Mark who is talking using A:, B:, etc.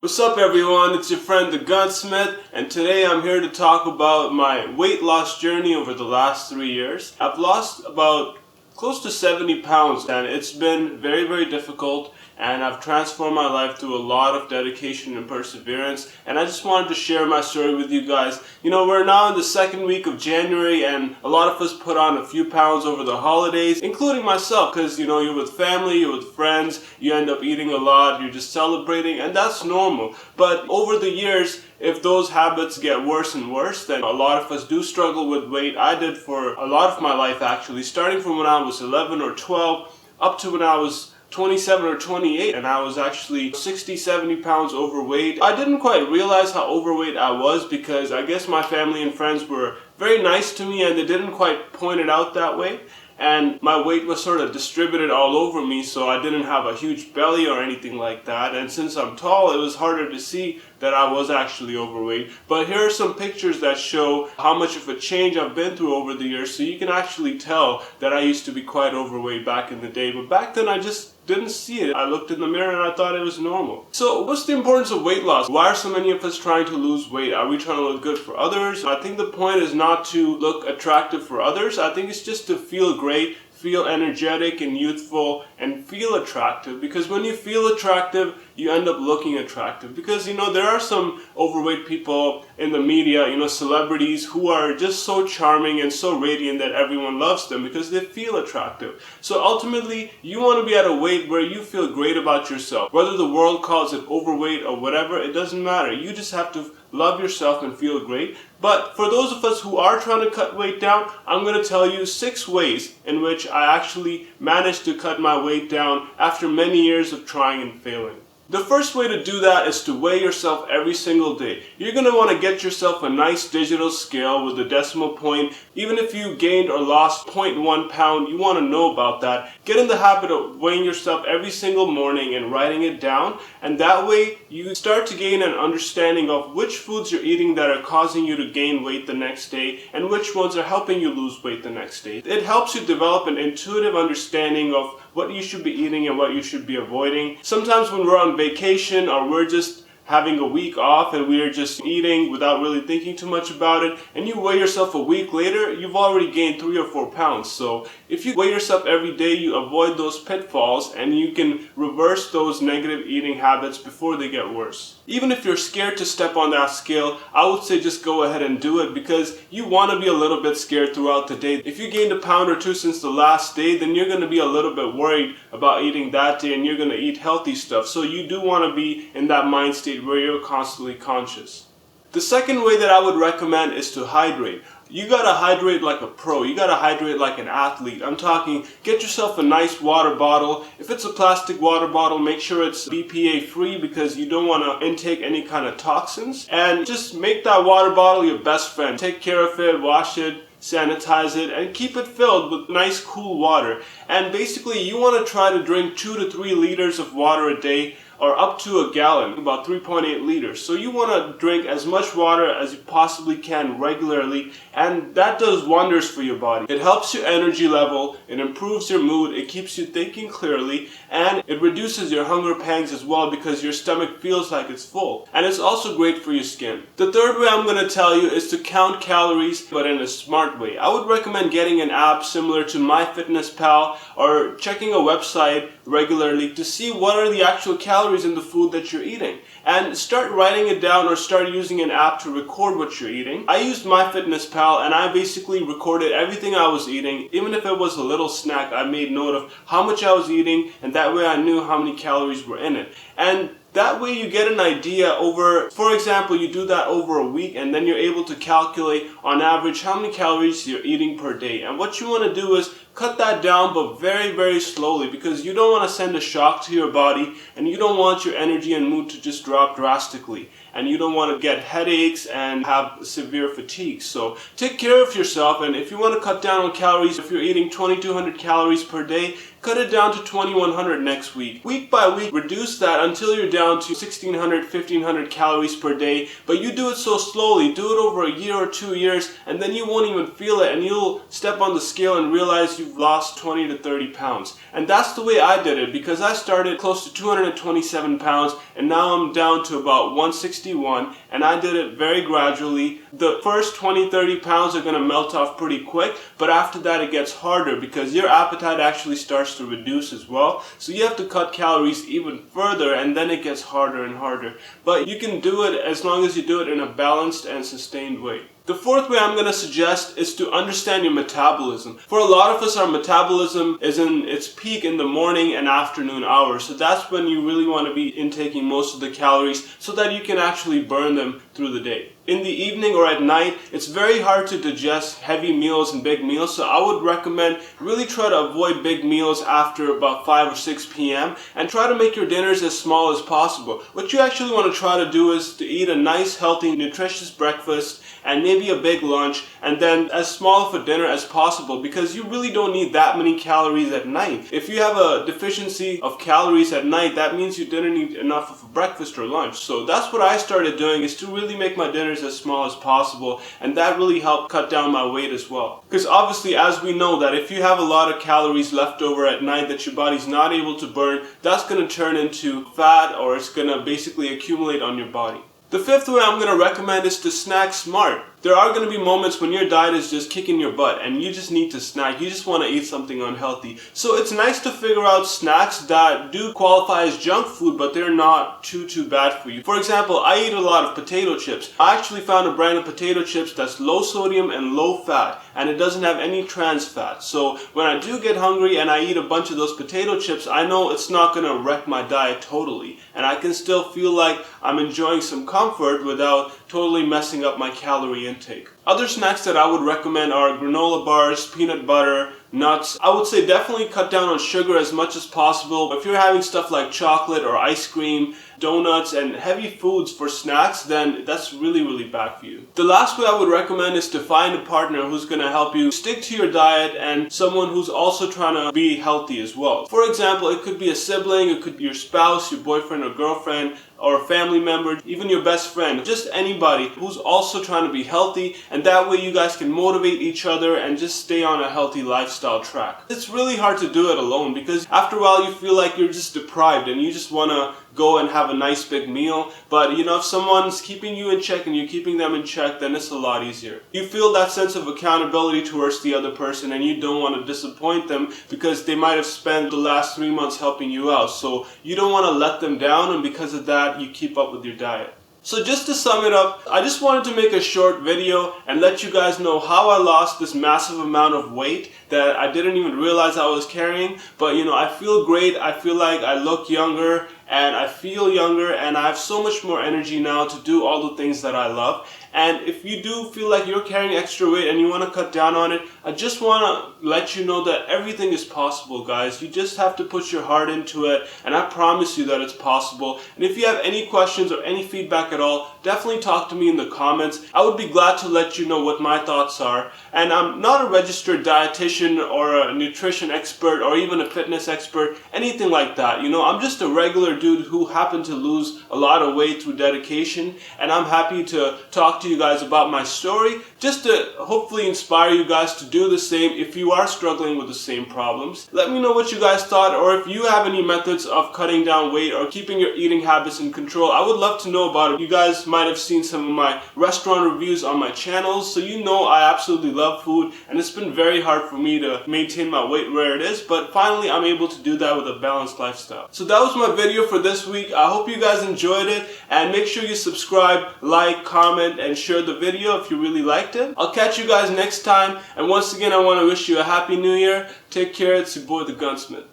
A: What's up everyone, it's your friend the Gunsmith, and today I'm here to talk about my weight loss journey over the last 3 years. I've lost about close to 70 pounds and it's been very difficult, and I've transformed my life through a lot of dedication and perseverance, and I just wanted to share my story with you guys. You know, we're now in the second week of January and a lot of us put on a few pounds over the holidays, including myself, because you know, you're with family, you're with friends, you end up eating a lot, you're just celebrating, and that's normal. But over the years, if those habits get worse and worse, then a lot of us do struggle with weight. I did for a lot of my life actually, starting from when I was 11 or 12 up to when I was 27 or 28, and I was actually 60-70 pounds overweight. I didn't quite realize how overweight I was because I guess my family and friends were very nice to me and they didn't quite point it out that way. And my weight was sort of distributed all over me, so I didn't have a huge belly or anything like that. And since I'm tall, it was harder to see that I was actually overweight. But here are some pictures that show how much of a change I've been through over the years, so you can actually tell that I used to be quite overweight back in the day. But back then I just didn't see it. I looked in the mirror and I thought it was normal. So what's the importance of weight loss? Why are so many of us trying to lose weight? Are we trying to look good for others? I think the point is not to look attractive for others. I think it's just to feel great, feel energetic and youthful, and feel attractive. Because when you feel attractive, you end up looking attractive. Because you know, there are some overweight people in the media, you know, celebrities who are just so charming and so radiant that everyone loves them because they feel attractive. So ultimately, you want to be at a weight where you feel great about yourself. Whether the world calls it overweight or whatever, it doesn't matter. You just have to love yourself and feel great. But for those of us who are trying to cut weight down, I'm going to tell you 6 ways in which I actually managed to cut my weight down after many years of trying and failing. The first way to do that is to weigh yourself every single day. You're going to want to get yourself a nice digital scale with a decimal point. Even if you gained or lost 0.1 pound, you want to know about that. Get in the habit of weighing yourself every single morning and writing it down, and that way you start to gain an understanding of which foods you're eating that are causing you to gain weight the next day and which ones are helping you lose weight the next day. It helps you develop an intuitive understanding of what you should be eating and what you should be avoiding. Sometimes when we're on vacation or we're just having a week off and we're just eating without really thinking too much about it, and you weigh yourself a week later, you've already gained 3 or 4 pounds. So if you weigh yourself every day, you avoid those pitfalls and you can reverse those negative eating habits before they get worse. Even if you're scared to step on that scale, I would say just go ahead and do it, because you want to be a little bit scared throughout the day. If you gained a pound or 2 since the last day, then you're going to be a little bit worried about eating that day and you're going to eat healthy stuff. So you do want to be in that mind state where you're constantly conscious. The second way that I would recommend is to hydrate. You gotta hydrate like a pro. You gotta hydrate like an athlete. I'm talking, get yourself a nice water bottle. If it's a plastic water bottle, make sure it's BPA free because you don't want to intake any kind of toxins. And just make that water bottle your best friend. Take care of it, wash it, sanitize it, and keep it filled with nice cool water. And basically you want to try to drink 2 to 3 liters of water a day, or up to a gallon, about 3.8 liters. So you want to drink as much water as you possibly can regularly, and that does wonders for your body. It helps your energy level, it improves your mood, it keeps you thinking clearly, and it reduces your hunger pangs as well because your stomach feels like it's full. And it's also great for your skin. The third way I'm going to tell you is to count calories, but in a smart way. I would recommend getting an app similar to MyFitnessPal or checking a website regularly to see what are the actual calories in the food that you're eating, and start writing it down or start using an app to record what you're eating. I used MyFitnessPal and I basically recorded everything I was eating. Even if it was a little snack, I made note of how much I was eating, and that way I knew how many calories were in it. And that way you get an idea over, for example, you do that over a week and then you're able to calculate on average how many calories you're eating per day. And what you want to do is cut that down, but very slowly, because you don't want to send a shock to your body and you don't want your energy and mood to just drop drastically. And you don't want to get headaches and have severe fatigue. So take care of yourself, and if you want to cut down on calories, if you're eating 2,200 calories per day, cut it down to 2,100 next week. Week by week, reduce that until you're down to 1,600, 1,500 calories per day. But you do it so slowly, do it over a year or 2 years, and then you won't even feel it, and you'll step on the scale and realize you've lost 20 to 30 pounds. And that's the way I did it, because I started close to 227 pounds and now I'm down to about 161, and I did it very gradually. The first 20-30 pounds are going to melt off pretty quick, but after that it gets harder because your appetite actually starts to reduce as well. So you have to cut calories even further, and then it gets harder and harder. But you can do it as long as you do it in a balanced and sustained way. The fourth way I'm going to suggest is to understand your metabolism. For a lot of us, our metabolism is in its peak in the morning and afternoon hours. So that's when you really want to be intaking most of the calories so that you can actually burn them through the day. In the evening or at night, it's very hard to digest heavy meals and big meals, so I would recommend really try to avoid big meals after about 5 or 6 p.m. and try to make your dinners as small as possible. What you actually want to try to do is to eat a nice, healthy, nutritious breakfast and maybe a big lunch, and then as small of a dinner as possible, because you really don't need that many calories at night. If you have a deficiency of calories at night, that means you didn't eat enough of a breakfast or lunch. So that's what I started doing, is to really make my dinners as small as possible, and that really helped cut down my weight as well. Because obviously, as we know, that if you have a lot of calories left over at night that your body's not able to burn, that's going to turn into fat, or it's going to basically accumulate on your body. The fifth way I'm going to recommend is to snack smart. There are going to be moments when your diet is just kicking your butt and you just need to snack. You just want to eat something unhealthy. So it's nice to figure out snacks that do qualify as junk food, but they're not too bad for you. For example, I eat a lot of potato chips. I actually found a brand of potato chips that's low sodium and low fat, and it doesn't have any trans fat. So when I do get hungry and I eat a bunch of those potato chips, I know it's not going to wreck my diet totally, and I can still feel like I'm enjoying some comfort without totally messing up my calorie intake. Other snacks that I would recommend are granola bars, peanut butter, nuts. I would say definitely cut down on sugar as much as possible. If you're having stuff like chocolate or ice cream, donuts, and heavy foods for snacks, then that's really bad for you. The last way I would recommend is to find a partner who's going to help you stick to your diet, and someone who's also trying to be healthy as well. For example, it could be a sibling, it could be your spouse, your boyfriend or girlfriend, or a family member, even your best friend, just anybody who's also trying to be healthy, and that way you guys can motivate each other and just stay on a healthy lifestyle track. It's really hard to do it alone, because after a while you feel like you're just deprived and you just want to go and have a nice big meal. But you know, if someone's keeping you in check and you're keeping them in check, then it's a lot easier. You feel that sense of accountability towards the other person, and you don't want to disappoint them because they might have spent the last 3 months helping you out. So you don't want to let them down, and because of that, you keep up with your diet. So just to sum it up, I just wanted to make a short video and let you guys know how I lost this massive amount of weight that I didn't even realize I was carrying. But you know, I feel great. I feel like I look younger and I feel younger, and I have so much more energy now to do all the things that I love. And if you do feel like you're carrying extra weight and you want to cut down on it, I just want to let you know that everything is possible, guys. You just have to put your heart into it, and I promise you that it's possible. And if you have any questions or any feedback at all, definitely talk to me in the comments. I would be glad to let you know what my thoughts are. And I'm not a registered dietitian or a nutrition expert or even a fitness expert, anything like that. You know, I'm just a regular dude who happened to lose a lot of weight through dedication, and I'm happy to talk to you guys about my story, just to hopefully inspire you guys to do the same if you are struggling with the same problems. Let me know what you guys thought, or if you have any methods of cutting down weight or keeping your eating habits in control. I would love to know about it. You guys might have seen some of my restaurant reviews on my channels, so you know I absolutely love food, and it's been very hard for me to maintain my weight where it is, but finally I'm able to do that with a balanced lifestyle. So that was my video for this week. I hope you guys enjoyed it, and make sure you subscribe, like, comment, and share the video if you really liked it. I'll catch you guys next time, and once again I want to wish you a happy new year. Take care. It's your boy the Gunsmith.